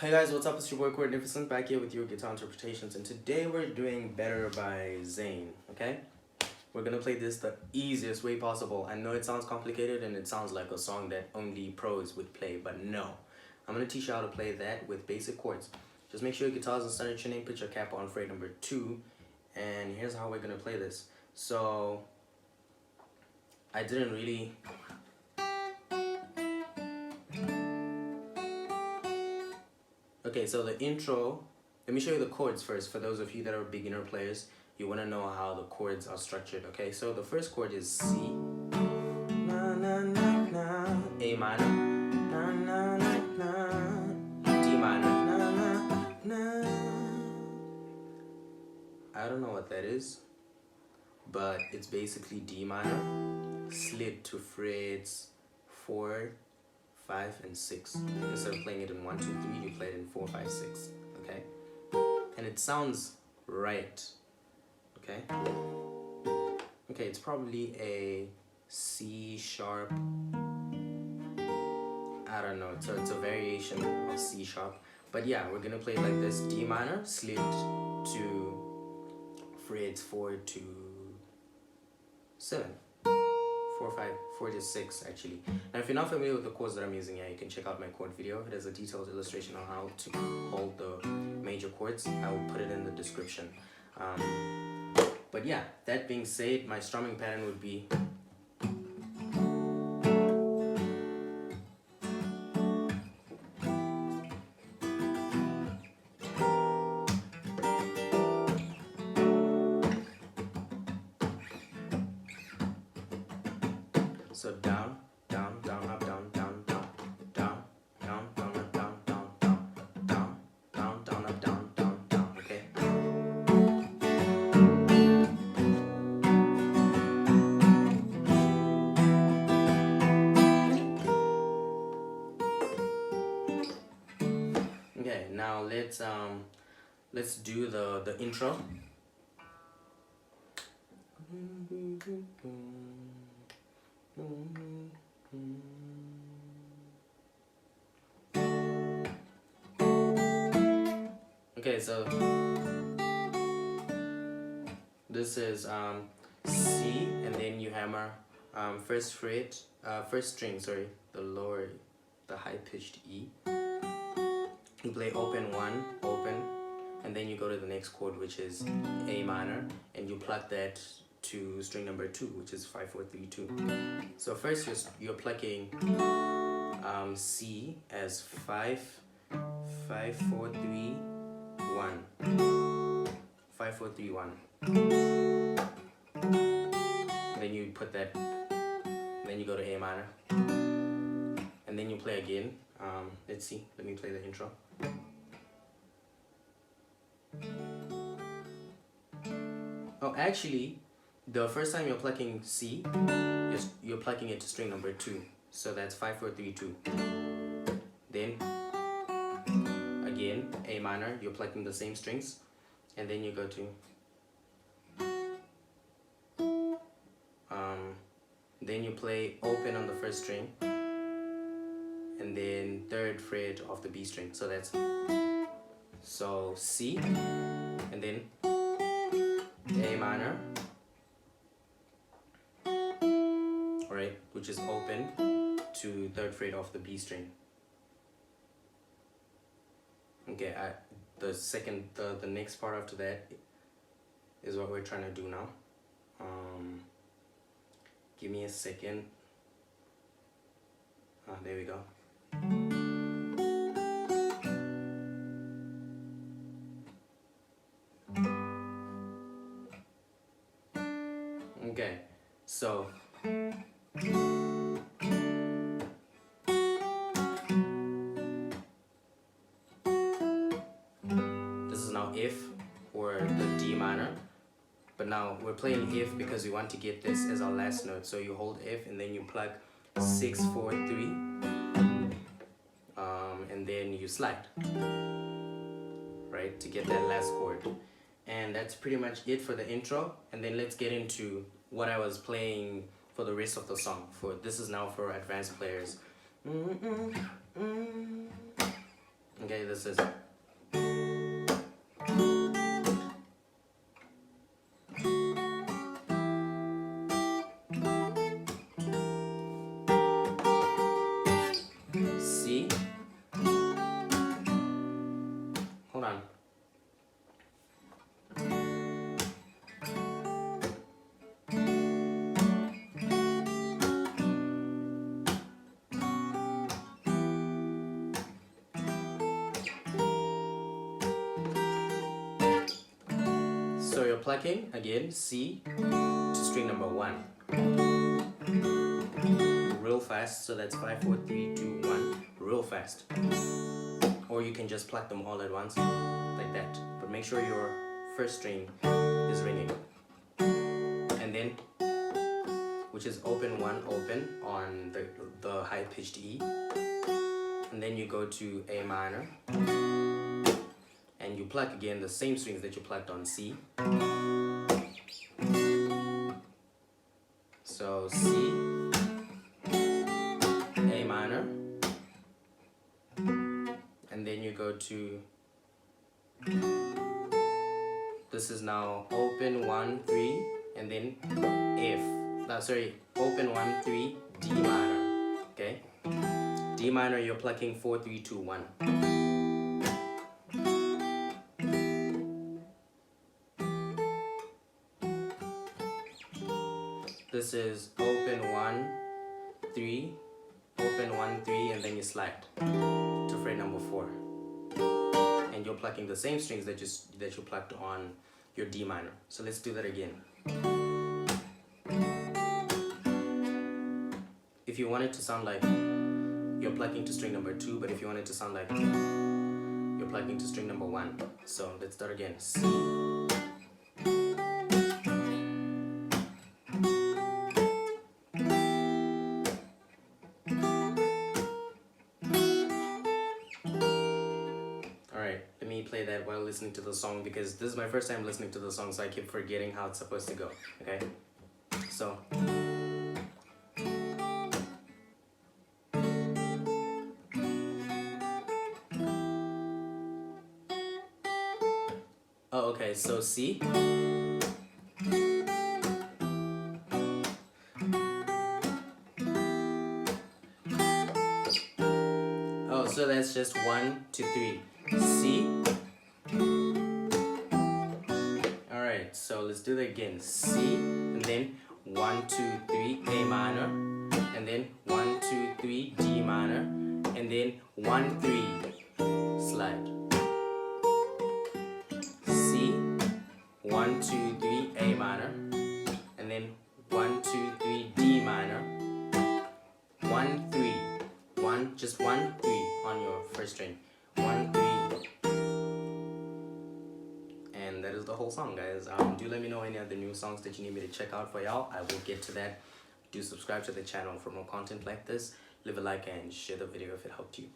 Hey guys, what's up? It's your boy Magnificent back here with your guitar interpretations, and today we're doing Better by Zayn, okay? We're gonna play this the easiest way possible. I know it sounds complicated and it sounds like a song that only pros would play, but no. I'm gonna teach you how to play that with basic chords. Just make sure your guitar's in center tuning, put your cap on fret number 2, and here's how we're gonna play this. So, I didn't really... Okay, so the intro, let me show you the chords first. For those of you that are beginner players, you want to know how the chords are structured, okay? So the first chord is C, na, na, na, na, A minor, na, na, na, na, D minor, na, na, na. I don't know what that is, but it's basically D minor, slid to frets 4, 5, and 6. Instead of playing it in 1, 2, 3, you play it in 4, 5, 6. Okay? And it sounds right. Okay? Okay, it's probably a C sharp. I don't know. So it's a variation of C sharp. But yeah, we're gonna play it like this. D minor, slid to frets 4 to 7. 4, 5, 4 to 6 actually. Now if you're not familiar with the chords that I'm using here, you can check out my chord video. It has a detailed illustration on how to hold the major chords. I will put it in the description. But yeah, that being said, my strumming pattern would be so down, down, down, up, down, down, down, down, down, down, up, down, down, down, down, down, down, up, down, down, down, okay? Okay, now let's do the intro. Okay, so this is C, and then you hammer first fret, first string, sorry, the high pitched E. You play open 1, open, and then you go to the next chord, which is A minor, and you pluck that to string number 2, which is 5, 4, 3, 2. So first you're plucking C as 5, 5, 4, 3, 1. 5, 4, 3, 1. Then you put that, then you go to A minor, and then you play again. Let's see, let me play the intro. Oh, actually, the first time you're plucking C, you're plucking it to string number 2. So that's 5, 4, 3, 2. Then, again, A minor, you're plucking the same strings. And then you go to... then you play open on the first string. And then 3rd fret of the B string. So that's... So C, and then A minor, alright, which is open to 3rd fret of the B string. Okay, the next part after that is what we're trying to do now. Give me a second. There we go. Okay, so this is now F or the D minor, but now we're playing F because we want to get this as our last note. So you hold F and then you pluck 6, 4, 3, and then you slide, right, to get that last chord. And that's pretty much it for the intro. And then let's get into what I was playing for the rest of the song. This is now for advanced players. Okay, this is C. Hold on. So you're plucking again C to string number 1. Real fast, so that's 5, 4, 3, 2, 1. Real fast. Or you can just pluck them all at once, like that. But make sure your first string is ringing. And then, which is open 1, open on the high pitched E. And then you go to A minor. And you pluck again the same strings that you plucked on C. So C, A minor, and then you go to, this is now open 1, 3, and then F. Open 1, 3, D minor. Okay, D minor, you're plucking 4, 3, 2, 1. This is open 1, 3, open 1, 3, and then you slide to fret number 4. And you're plucking the same strings that you plucked on your D minor. So let's do that again. If you want it to sound like you're plucking to string number 2, but if you want it to sound like you're plucking to string number 1. So let's start again. C. Play that while listening to the song, because this is my first time listening to the song, so I keep forgetting how it's supposed to go. Okay, so okay, so C, so that's just 1, 2, 3, C. Alright, so let's do that again. C, and then 1, 2, 3, A minor, and then 1, 2, 3, D minor, and then 1, 3, slide. C, 1, 2, 3, A minor, and then 1, 2, 3, D minor, 1, 3, 1, just 1, 3 on your first string. 1, 3. And that is the whole song, guys. Do let me know any other new songs that you need me to check out for y'all. I will get to that. Do subscribe to the channel for more content like this. Leave a like and share the video if it helped you.